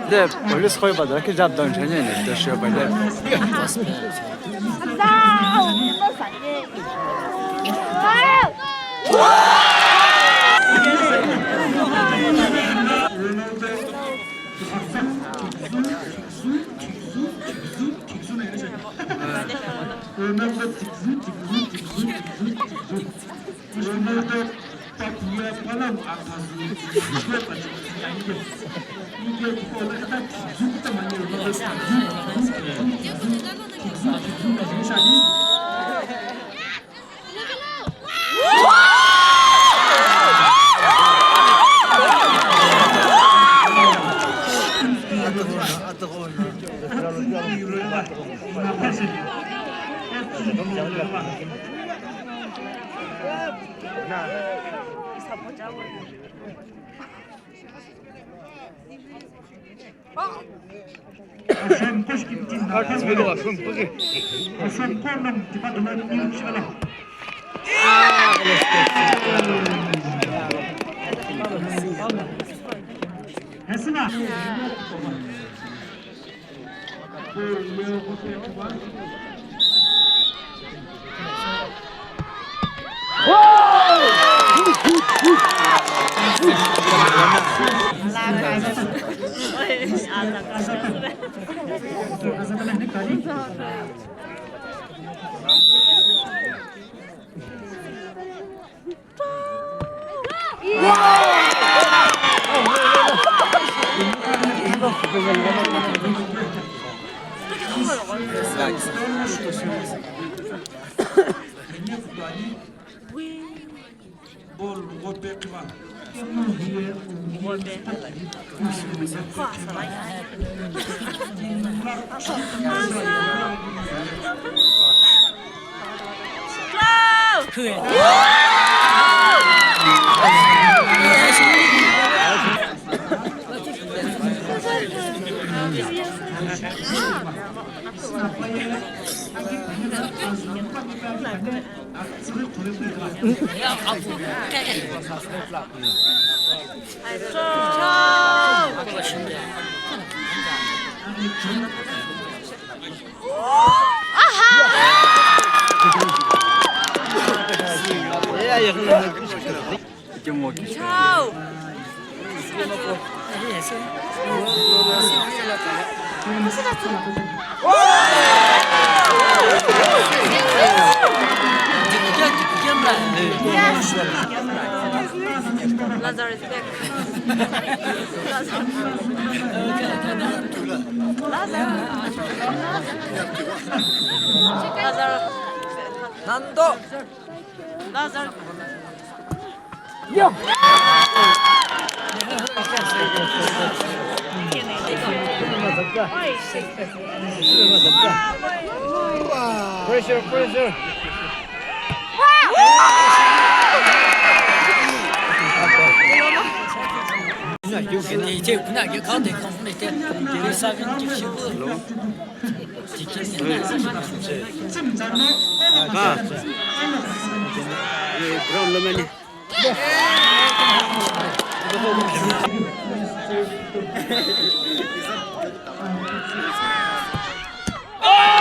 ده پلیس خوی بدر که جاب دان چنین است داشته باید. Artık böyle var. Şun bugün. Şun konum tiba duman yürüyüş ala. Esma. Lazar is back. Lazar. Nando. Lazar. Yo. Pressure, pressure. 이제 그냥 이게 가운데 가운데 때 대사빈 집시고 지키는 가. 예, 그러려면 아!